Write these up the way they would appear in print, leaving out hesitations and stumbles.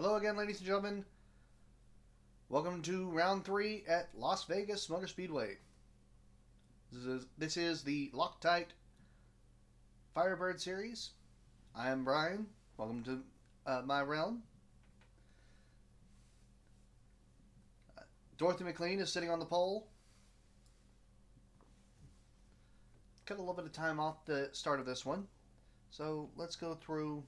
Hello again, ladies and gentlemen. Welcome to round 3 at Las Vegas Motor Speedway. This is the LOCTITE Firebird series. I am Brian. Welcome to my realm. Dorothy McLean is sitting on the pole. Cut a little bit of time off the start of this one, so let's go through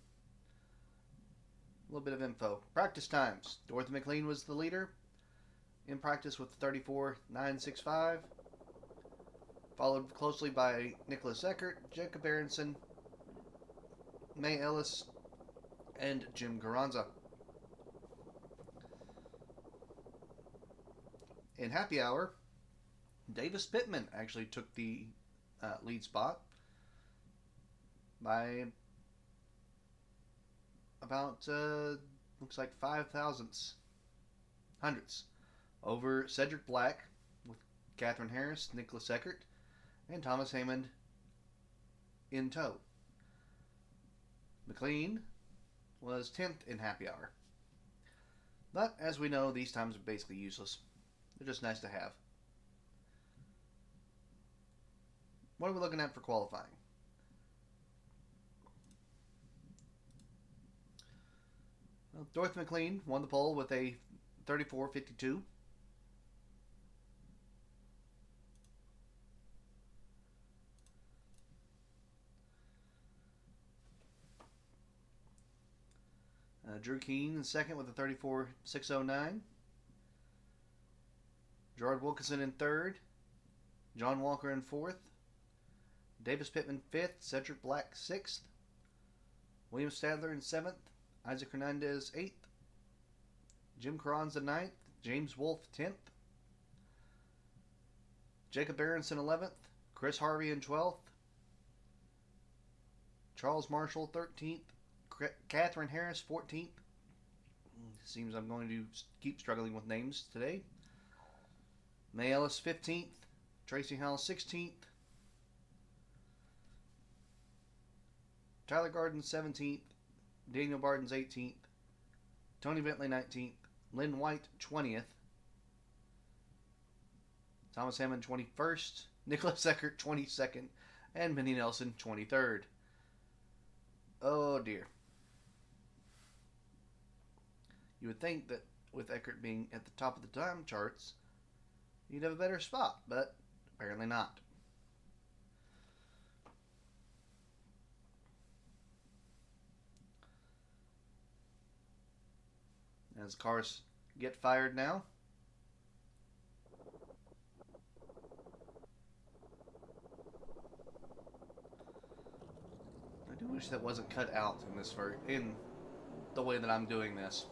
a little bit of info. Practice times. Dorothy McLean was the leader in practice with 34.965, followed closely by Nicholas Eckert, Jacob Aronson, May Ellis, and Jim Carranza. In happy hour, Davis Pittman actually took the lead spot by about looks like 5 thousandths, hundredths, over Cedric Black with Catherine Harris, Nicholas Eckert, and Thomas Hammond in tow. McLean was 10th in happy hour. But as we know, these times are basically useless. They're just nice to have. What are we looking at for qualifying? Well, Dorothy McLean won the pole with a 34.52. Drew Keane in second with a 34.609. Gerard Wilkinson in third. John Walker in fourth. Davis Pittman fifth. Cedric Black sixth. William Stadler in seventh. Isaac Hernandez 8th. Jim Carranza 9th. James Wolfe 10th. Jacob Aronson 11th. Chris Harvey in 12th. Charles Marshall 13th. Catherine Harris 14th. Seems I'm going to keep struggling with names today. May Ellis 15th. Tracy Howell 16th. Tyler Garden 17th. Daniel Barden's 18th. Tony Bentley 19th. Lynn White 20th. Thomas Hammond 21st. Nicholas Eckert 22nd. And Benny Nelson 23rd. Oh dear. You would think that with Eckert being at the top of the time charts, you'd have a better spot, but apparently not. As cars get fired now. I do wish that wasn't cut out in the way that I'm doing this.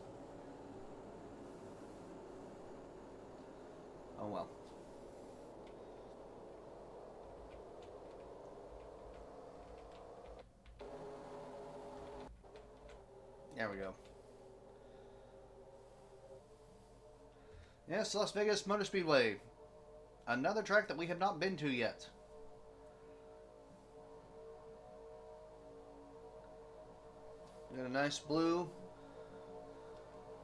Oh well. There we go. Yes, Las Vegas Motor Speedway. Another track that we have not been to yet. We got a nice blue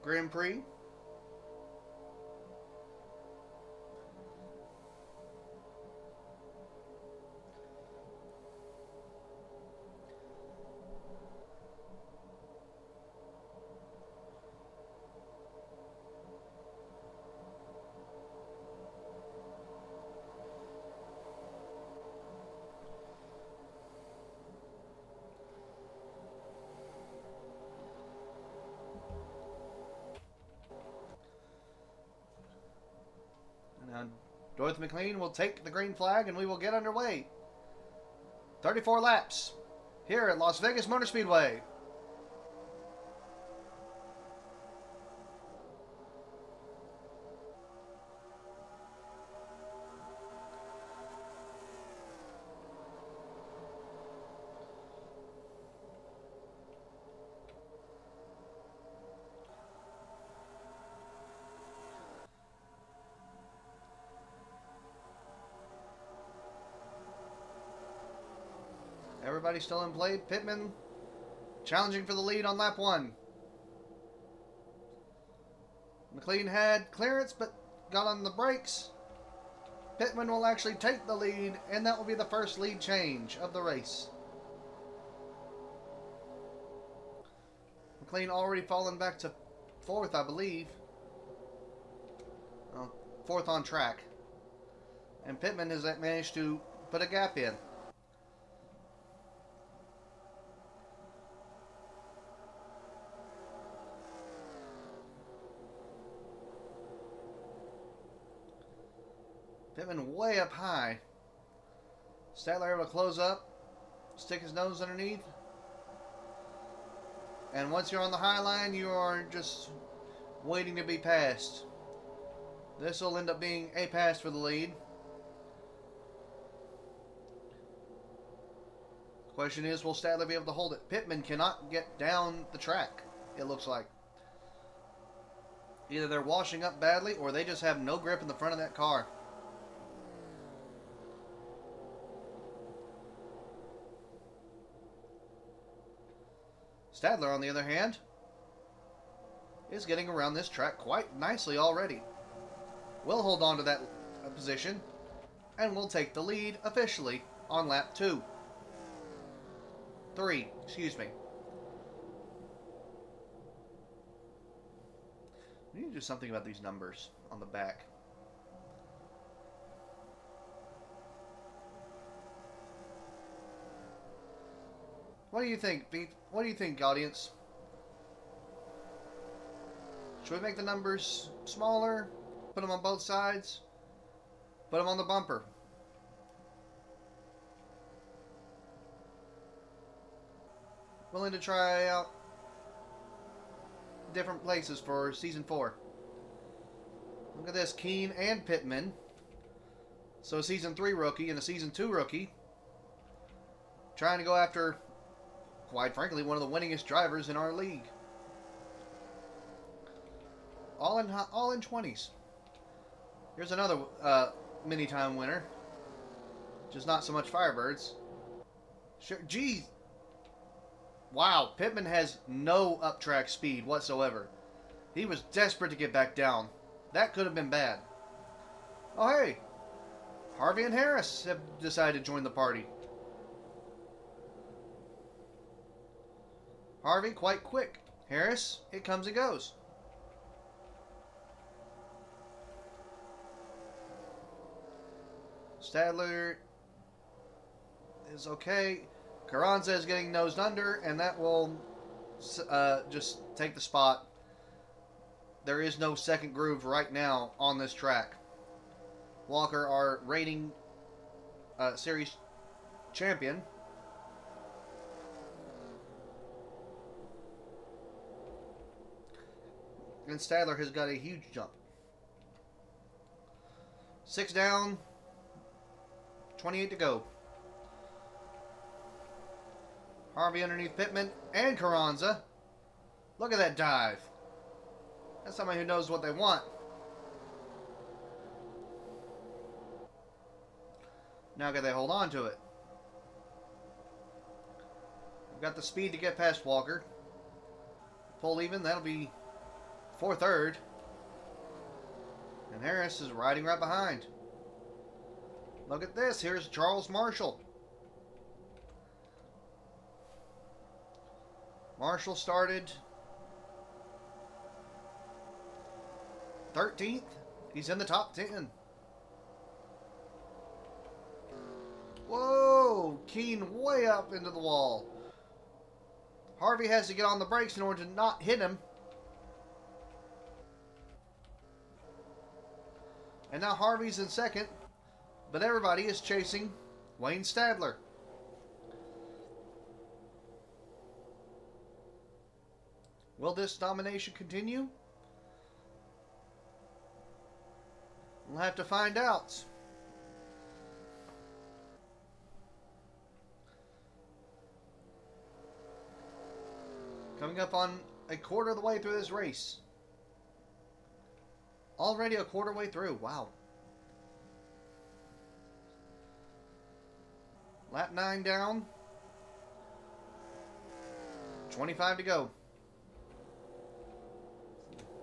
Grand Prix. Dorothy McLean will take the green flag and we will get underway. 34 laps here at Las Vegas Motor Speedway. Everybody still in play. Pittman challenging for the lead on lap 1. McLean had clearance, but got on the brakes. Pittman will actually take the lead, and that will be the first lead change of the race. McLean already fallen back to fourth, I believe. Fourth on track. And Pittman has managed to put a gap in. Pittman way up high. Stadler able to close up, stick his nose underneath. And once you're on the high line, you are just waiting to be passed. This will end up being a pass for the lead. Question is, will Stadler be able to hold it? Pittman cannot get down the track, it looks like. Either they're washing up badly or they just have no grip in the front of that car. Stadler, on the other hand, is getting around this track quite nicely already. We'll hold on to that position, and we'll take the lead officially on lap 3, excuse me. We need to do something about these numbers on the back. What do you think, Pete? What do you think, audience? Should we make the numbers smaller? Put them on both sides? Put them on the bumper? Willing to try out different places for Season 4. Look at this, Keene and Pittman. So a Season 3 rookie and a Season 2 rookie. Trying to go after, quite frankly, one of the winningest drivers in our league. All in 20s. Here's another mini-time winner. Just not so much Firebirds. Sure, geez. Wow, Pittman has no up-track speed whatsoever. He was desperate to get back down. That could have been bad. Oh, hey. Harvey and Harris have decided to join the party. Harvey, quite quick. Harris, it comes and goes. Stadler is okay. Carranza is getting nosed under, and that will just take the spot. There is no second groove right now on this track. Walker, our reigning series champion, and Stadler has got a huge jump. 6 down, 28 to go. Harvey underneath Pittman and Carranza. Look at that dive. That's somebody who knows what they want. Now can they hold on to it? We've got the speed to get past Walker. Pull even, that'll be 4-3rd. And Harris is riding right behind. Look at this, here's Charles Marshall. Marshall started 13th. He's in the top 10. Whoa! Keene way up into the wall. Harvey has to get on the brakes in order to not hit him. And now Harvey's in second. But everybody is chasing Wayne Stadler. Will this domination continue? We'll have to find out. Coming up on a quarter of the way through this race. Already a quarter way through. Wow. Lap 9 down. 25 to go.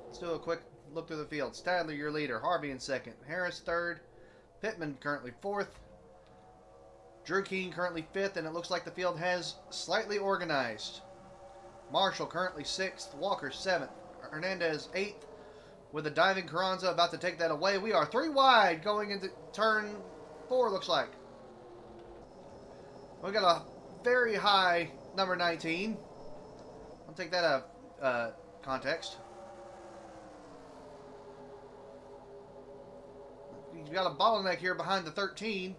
Let's do a quick look through the field. Stadler, your leader. Harvey in second. Harris third. Pittman currently fourth. Drew Keene currently fifth, and it looks like the field has slightly organized. Marshall currently sixth. Walker seventh. Hernandez eighth. With a diving Carranza about to take that away. We are 3 wide going into turn 4, looks like. We got a very high number 19. I'll take that out of context. He's got a bottleneck here behind the 13.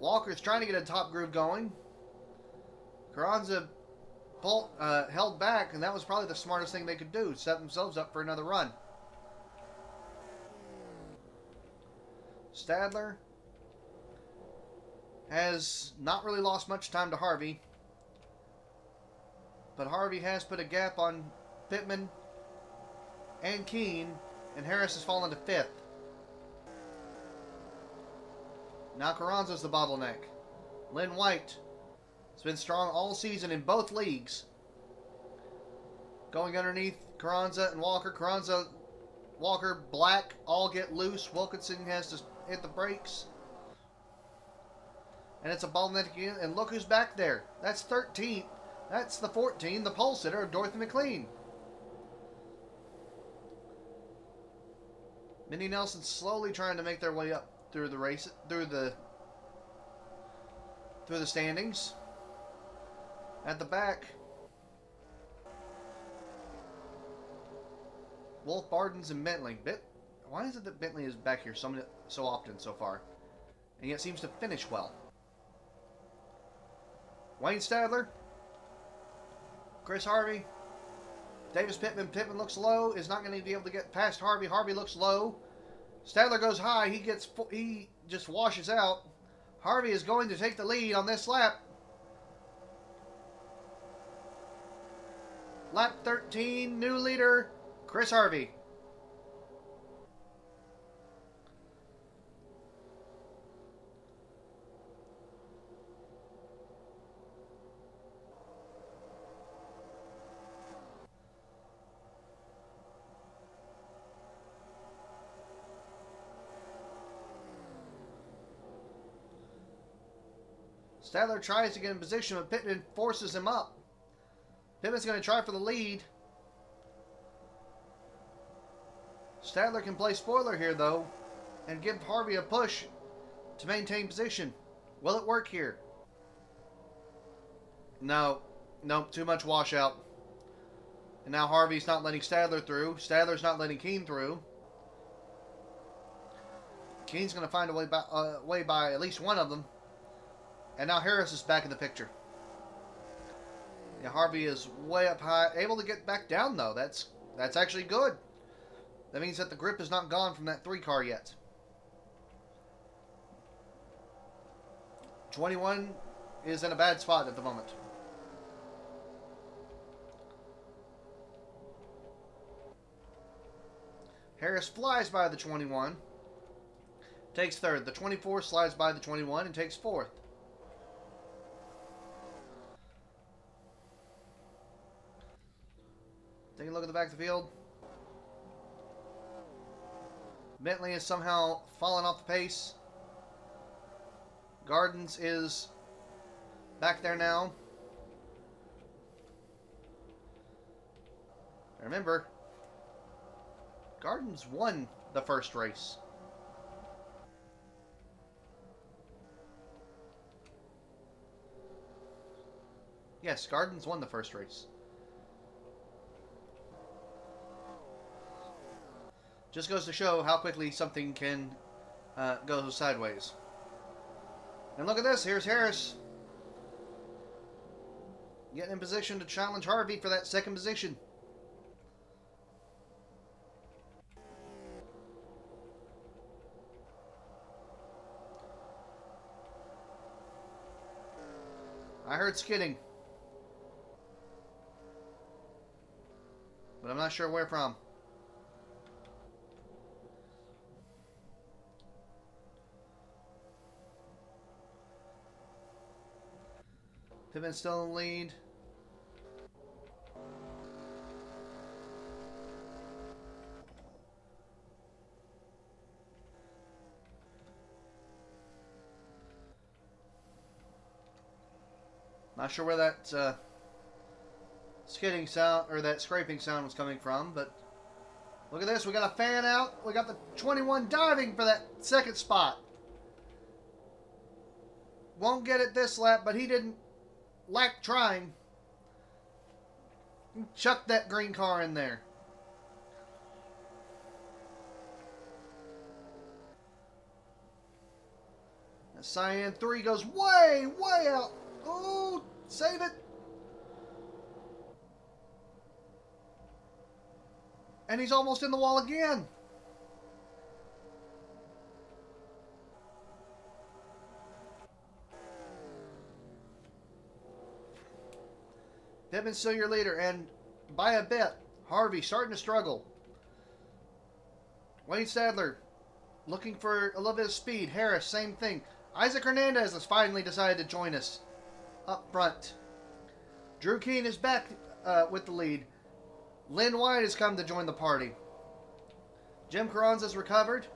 Walker's trying to get a top groove going. Carranza held back, and that was probably the smartest thing they could do. Set themselves up for another run. Stadler has not really lost much time to Harvey. But Harvey has put a gap on Pittman and Keene, and Harris has fallen to 5th. Now Carranza's the bottleneck. Lynn White has been strong all season in both leagues. Going underneath Carranza and Walker. Carranza, Walker, Black all get loose. Wilkinson has to hit the brakes. And it's a bottleneck again. And look who's back there. That's 13. That's the 14, the pole sitter of Dorothy McLean. Minnie Nelson slowly trying to make their way up through the race, through the standings. At the back, Wolf, Bardens, and Bentley. Why is it that Bentley is back here so often so far, and yet seems to finish well? Wayne Stadler, Chris Harvey, Davis Pittman. Pittman looks low, is not going to be able to get past Harvey. Harvey looks low. Stadler goes high. He just washes out. Harvey is going to take the lead on this lap. Lap 13, new leader, Chris Harvey. Stadler tries to get in position, but Pittman forces him up. Pittman's going to try for the lead. Stadler can play spoiler here, though, and give Harvey a push to maintain position. Will it work here? No, too much washout. And now Harvey's not letting Stadler through. Stadler's not letting Keene through. Keene's going to find a way by at least one of them. And now Harris is back in the picture. Yeah, Harvey is way up high. Able to get back down, though. That's actually good. That means that the grip is not gone from that 3 car yet. 21 is in a bad spot at the moment. Harris flies by the 21. Takes 3rd. The 24 slides by the 21 and takes 4th. Take a look at the back of the field. Bentley has somehow fallen off the pace. Gardens is back there now. Remember, Gardens won the first race. Yes, Gardens won the first race. Just goes to show how quickly something can go sideways. And look at this. Here's Harris. Getting in position to challenge Harvey for that 2nd position. I heard skidding. But I'm not sure where from. Pittman's still in the lead. Not sure where that skidding sound or that scraping sound was coming from, but look at this. We got a fan out. We got the 21 diving for that second spot. Won't get it this lap, but he didn't lack trying. Chuck that green car in there. That Cyan 3 goes way, way out. Oh, save it. And he's almost in the wall again. Pittman's still your leader, and by a bit, Harvey starting to struggle. Wayne Stadler looking for a little bit of speed. Harris, same thing. Isaac Hernandez has finally decided to join us up front. Drew Keane is back with the lead. Lynn White has come to join the party. Jim Carranza's recovered.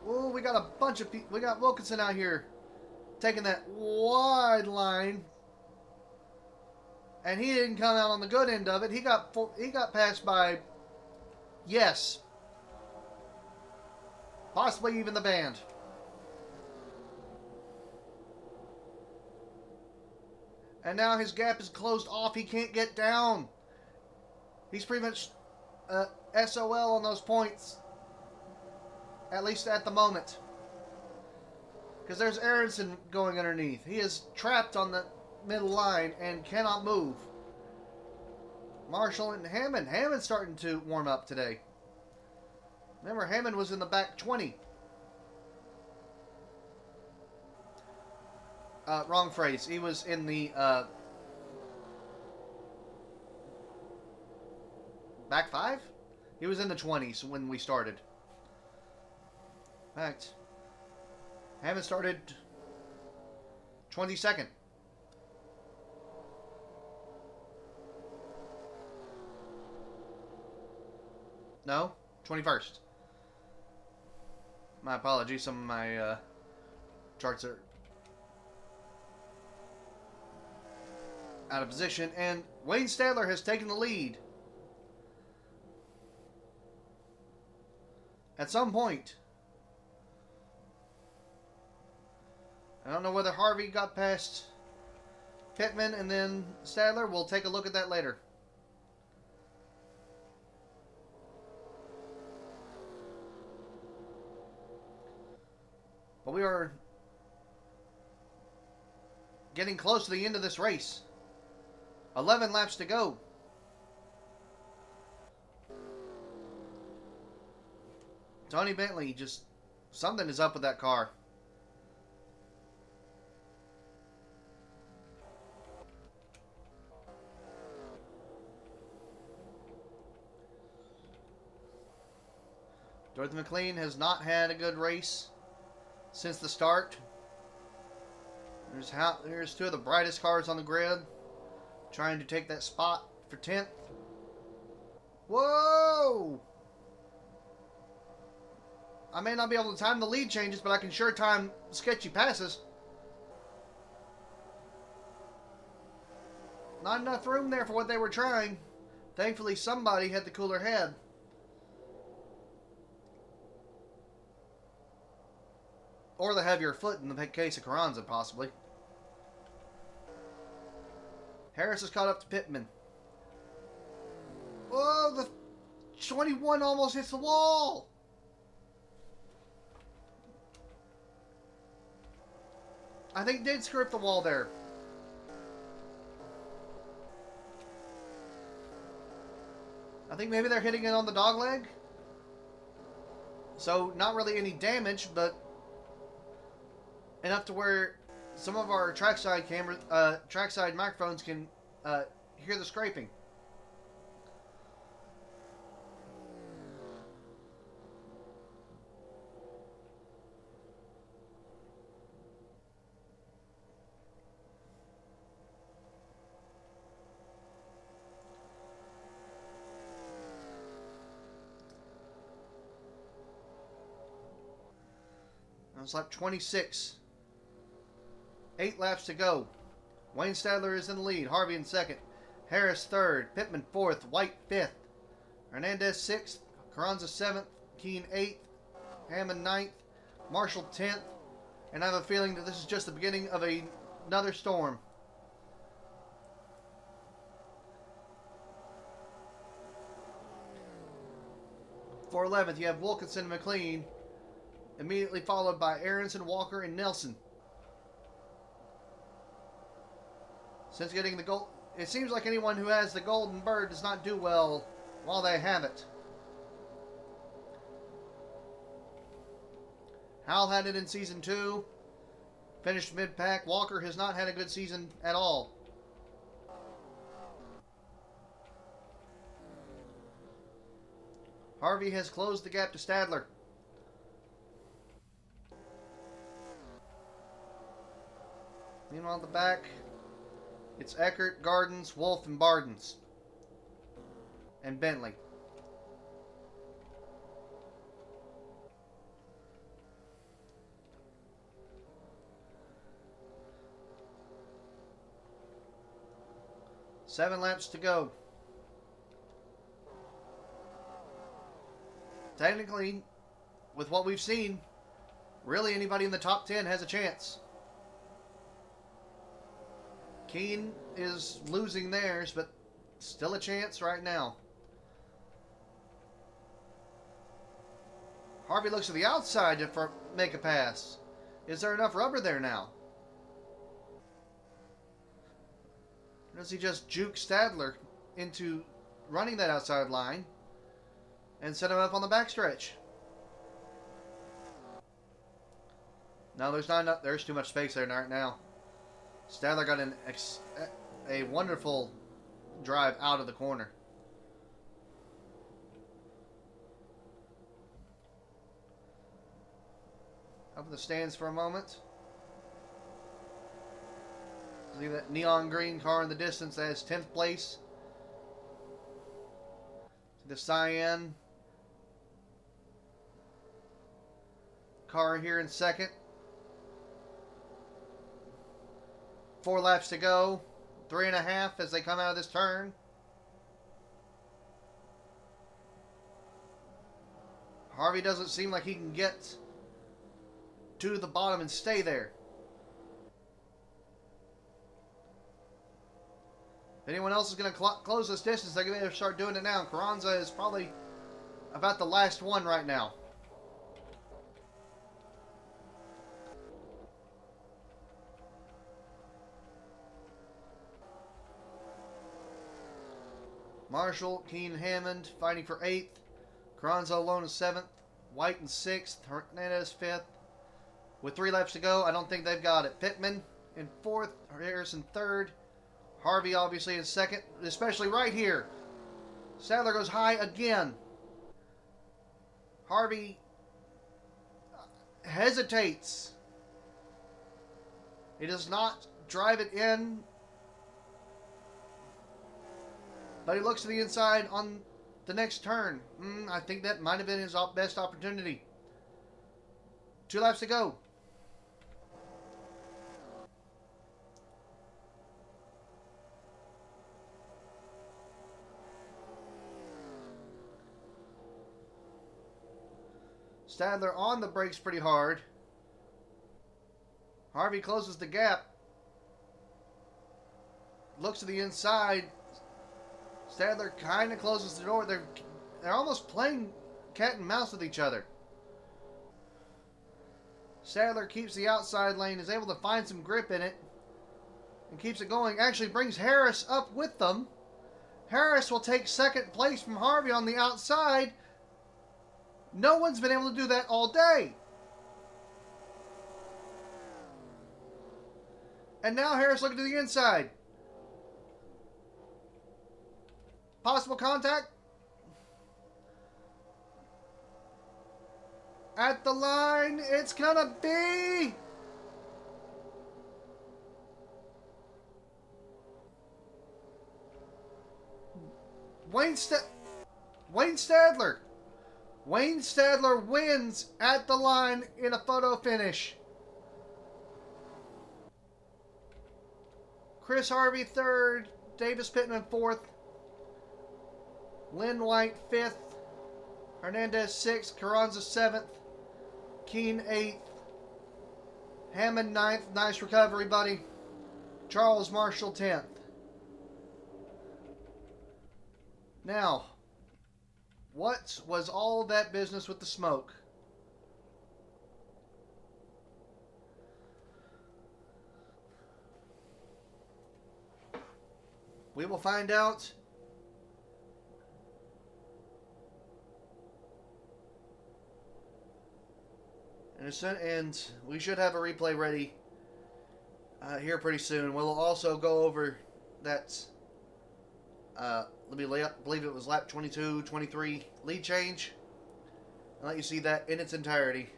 Oh, we got a bunch of people. We got Wilkinson out here taking that wide line. And he didn't come out on the good end of it. He got passed by, yes, possibly even the band. And now his gap is closed off. He can't get down. He's pretty much SOL on those points. At least at the moment. Because there's Aronson going underneath. He is trapped on the middle line and cannot move. Marshall and Hammond. Hammond's starting to warm up today. Remember, Hammond was in the back 20. Wrong phrase. He was in the back 5? He was in the 20s when we started. In fact, Hammond started 22nd. No, 21st. My apologies. Some of my charts are out of position. And Wayne Stadler has taken the lead. At some point. I don't know whether Harvey got past Pittman and then Stadler. We'll take a look at that later. But we are getting close to the end of this race. 11 laps to go. Tony Bentley, just something is up with that car. Dorothy McLean has not had a good race since the start. There's two of the brightest cars on the grid trying to take that spot for 10th. Whoa! I may not be able to time the lead changes, but I can sure time sketchy passes. Not enough room there for what they were trying. Thankfully, somebody had the cooler head. Or the heavier foot in the case of Carranza, possibly. Harris has caught up to Pittman. Oh, the 21 almost hits the wall. I think did screw up the wall there. I think maybe they're hitting it on the dog leg. So, not really any damage, but enough to where some of our trackside cameras, trackside microphones can hear the scraping. It's lap 26. 8 laps to go. Wayne Stadler is in the lead. Harvey in second. Harris third. Pittman fourth. White fifth. Hernandez sixth. Carranza seventh. Keene eighth. Hammond ninth. Marshall 10th. And I have a feeling that this is just the beginning of another storm. For 11th, you have Wilkinson and McLean, immediately followed by Aronson, Walker, and Nelson. Since getting the gold, it seems like anyone who has the Golden Bird does not do well while they have it. Hal had it in Season 2. Finished mid-pack. Walker has not had a good season at all. Harvey has closed the gap to Stadler. Meanwhile, at the back, it's Eckert, Gardens, Wolf, and Bardens. And Bentley. Seven laps to go. Technically, with what we've seen, really anybody in the top 10 has a chance. Keene is losing theirs, but still a chance right now. Harvey looks to the outside to make a pass. Is there enough rubber there now? Or does he just juke Stadler into running that outside line and set him up on the backstretch? No, there's not enough. There's too much space there right now. Stadler got a wonderful drive out of the corner. Up in the stands for a moment. See that neon green car in the distance. That is 10th place. The cyan car here in second. 4 laps to go. 3.5 as they come out of this turn. Harvey doesn't seem like he can get to the bottom and stay there. If anyone else is going to close this distance, they're going to start doing it now. Carranza is probably about the last one right now. Marshall, Keene, Hammond fighting for 8th. Carranza alone is 7th. White in 6th. Hernandez 5th. With 3 laps to go, I don't think they've got it. Pittman in 4th. Harrison 3rd. Harvey obviously in 2nd, especially right here. Stadler goes high again. Harvey hesitates. He does not drive it in, but he looks to the inside on the next turn. I think that might have been his best opportunity. 2 laps to go. Stadler on the brakes pretty hard. Harvey closes the gap. Looks to the inside. Stadler kind of closes the door. They're almost playing cat and mouse with each other. Stadler keeps the outside lane, is able to find some grip in it, and keeps it going. Actually brings Harris up with them. Harris will take 2nd place from Harvey on the outside. No one's been able to do that all day. And now Harris looking to the inside. Possible contact. At the line, it's gonna be... Wayne Stadler. Wayne Stadler wins at the line in a photo finish. Chris Harvey third, Davis Pittman fourth, Lynn White fifth, Hernandez sixth, Carranza seventh, Keen eighth, Hammond ninth. Nice recovery, buddy. Charles Marshall 10th. Now, what was all that business with the smoke? We will find out. And we should have a replay ready here pretty soon. We'll also go over that, believe it was lap 22, 23 lead change. I'll let you see that in its entirety.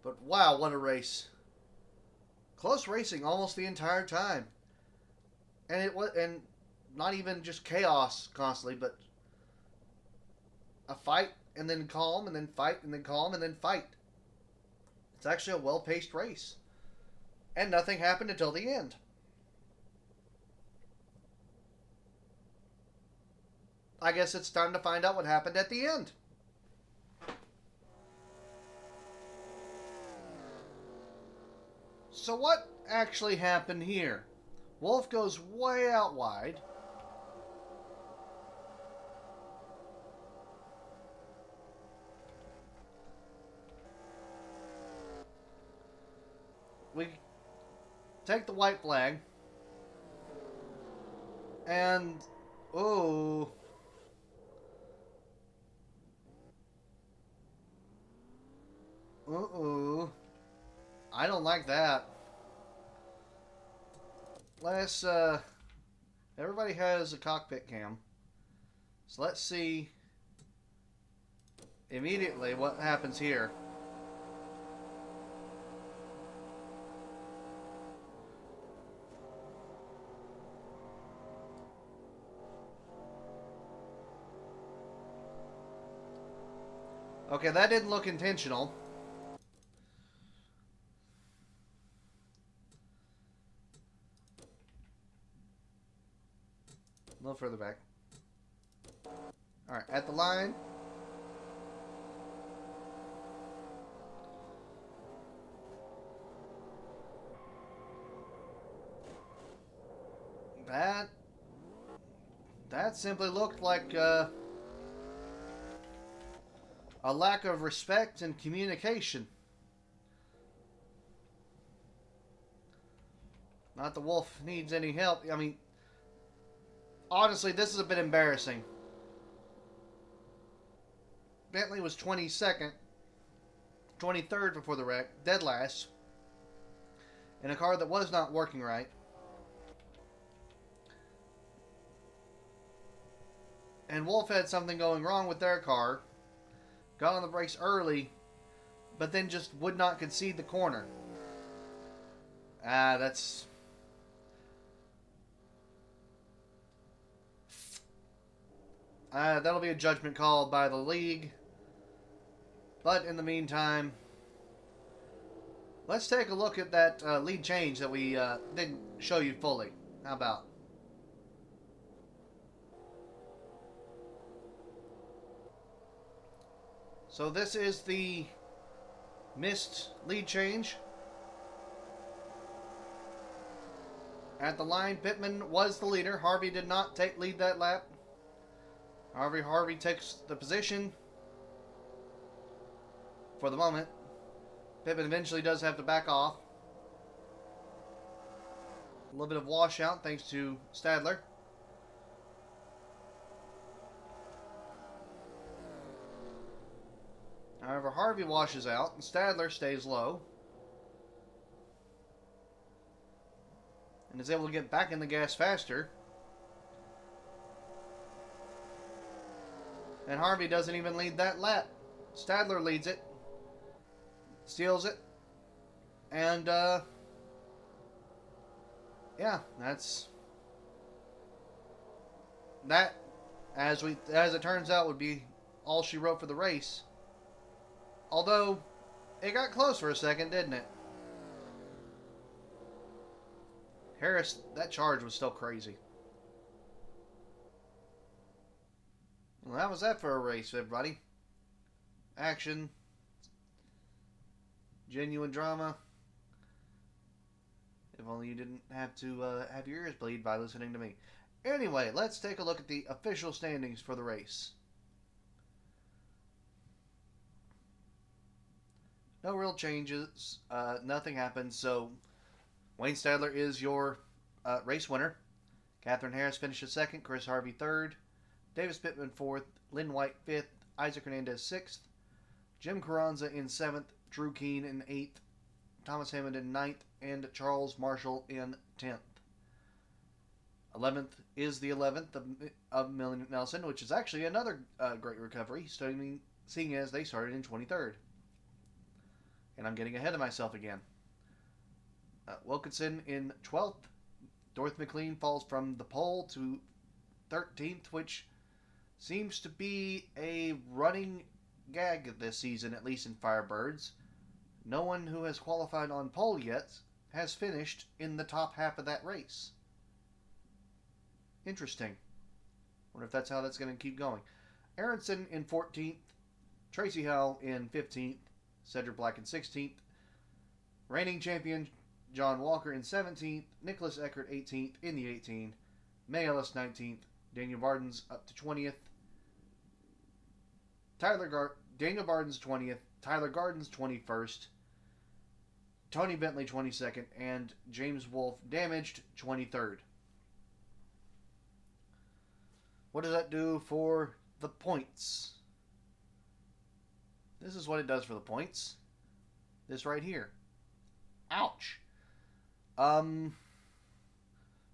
But wow, what a race. Close racing almost the entire time. And it was, and not even just chaos constantly, but a fight and then calm and then fight and then calm and then fight. It's actually a well-paced race. And nothing happened until the end. I guess it's time to find out what happened at the end. So what actually happened here? Wolf goes way out wide. We take the white flag. And, oh. Uh-oh. I don't like that. Let's, everybody has a cockpit cam. So let's see immediately what happens here. Okay, that didn't look intentional. A little further back. Alright, at the line. That simply looked like a lack of respect and communication. Not that Wolf needs any help. I mean, honestly, this is a bit embarrassing. Bentley was 22nd, 23rd before the wreck, dead last, in a car that was not working right. And Wolf had something going wrong with their car, got on the brakes early, but then just would not concede the corner. That'll be a judgment call by the league. But in the meantime, let's take a look at that lead change that we didn't show you fully. How about? So this is the missed lead change. At the line, Pittman was the leader. Harvey did not lead that lap. Harvey takes the position for the moment. Pittman eventually does have to back off. A little bit of washout thanks to Stadler. However, Harvey washes out and Stadler stays low and is able to get back in the gas faster. And Harvey doesn't even lead that lap. Stadler leads it, steals it, and yeah, that's that. As it turns out, would be all she wrote for the race. Although It got close for a second, didn't it? Harris, that charge was still crazy. Well, how was that for a race, everybody? Action. Genuine drama. If only you didn't have to have your ears bleed by listening to me. Anyway, let's take a look at the official standings for the race. No real changes. Nothing happened. So, Wayne Stadler is your race winner. Catherine Harris finishes second. Chris Harvey third. Davis Pittman fourth. Lynn White fifth. Isaac Hernandez sixth. Jim Carranza in seventh. Drew Keene in eighth. Thomas Hammond in ninth. And Charles Marshall in 10th. 11th is the 11th of Millie Nelson, which is actually another great recovery, seeing as they started in 23rd. And I'm getting ahead of myself again. Wilkinson in 12th. Dorothy McLean falls from the pole to 13th, which seems to be a running gag this season, at least in Firebirds. No one who has qualified on pole yet has finished in the top half of that race. Interesting. Wonder if that's how that's going to keep going. Aronson in 14th. Tracy Howell in 15th. Cedric Black in 16th. Reigning champion John Walker in 17th. Nicholas Eckert 18th in the 18. May Ellis 19th. Daniel Bardens up to 20th. Daniel Bardens 20th. Tyler Gardens 21st. Tony Bentley 22nd, and James Wolfe damaged 23rd. What does that do for the points? This is what it does for the points. This right here. Ouch.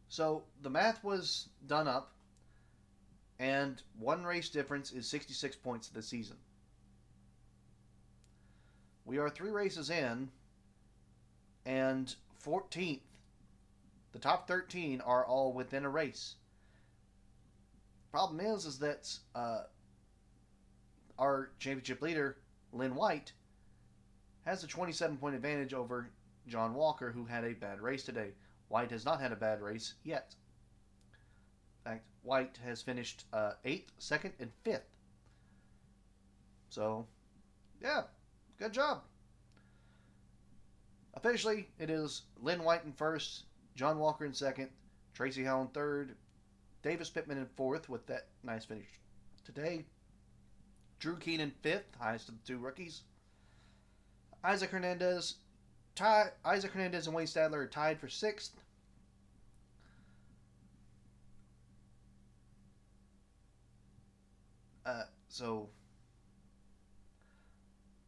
So the math was done up, and one race difference is 66 points this season. We are 3 races in, and 14th. The top 13 are all within a race. Problem is that our championship leader, Lynn White, has a 27-point advantage over John Walker, who had a bad race today. White has not had a bad race yet. In fact, White has finished 8th, 2nd, and 5th. So, yeah, good job. Officially, it is Lynn White in first, John Walker in second, Tracy Howell in third, Davis Pittman in fourth with that nice finish today, Drew Keene in fifth, highest of the 2 rookies. Isaac Hernandez and Wayne Stadler are tied for 6th. So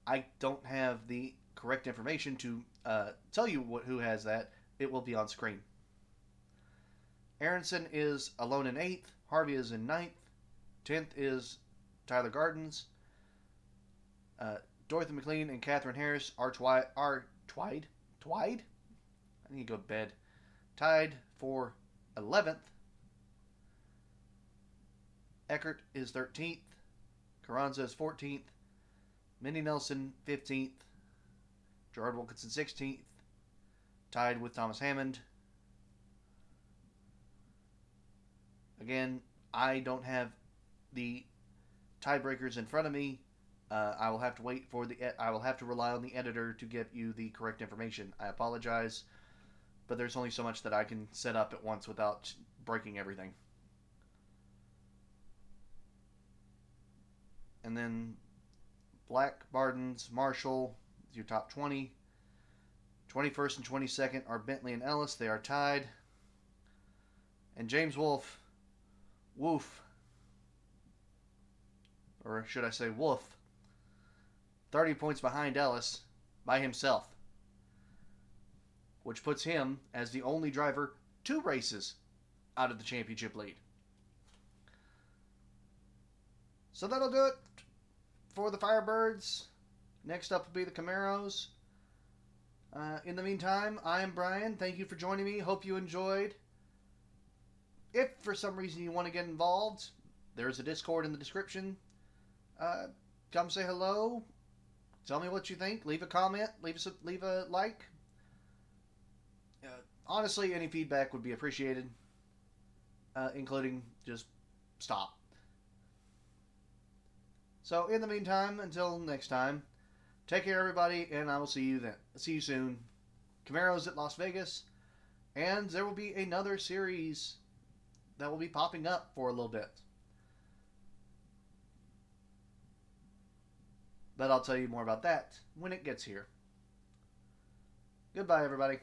I don't have the correct information to tell you who has that. It will be on screen. Aronson is alone in 8th. Harvey is in 9th. 10th is Tyler Gardens. Dorothy McLean and Catherine Harris are tied? I need to go to bed. Tied for 11th. Eckert is 13th. Carranza is 14th. Minnie Nelson 15th. Gerard Wilkinson 16th. Tied with Thomas Hammond. Again, I don't have the tiebreakers in front of me. I will have to wait for I will have to rely on the editor to give you the correct information. I apologize, but there's only so much that I can set up at once without breaking everything. And then Black, Bardens, Marshall, your top 20. 21st and 22nd are Bentley and Ellis. They are tied. And James Wolfe, or should I say Wolf, 30 points behind Ellis by himself, which puts him as the only driver 2 races out of the championship lead. So that'll do it for the Firebirds. Next up will be the Camaros. In the meantime, I am Brian. Thank you for joining me. Hope you enjoyed. If for some reason you want to get involved, there's a Discord in the description. Come say hello. Tell me what you think. Leave a comment. Leave a like. Honestly, any feedback would be appreciated, including just stop. So in the meantime, until next time, take care, everybody, and I will see you then. See you soon. Camaros at Las Vegas, and there will be another series that will be popping up for a little bit. But I'll tell you more about that when it gets here. Goodbye, everybody.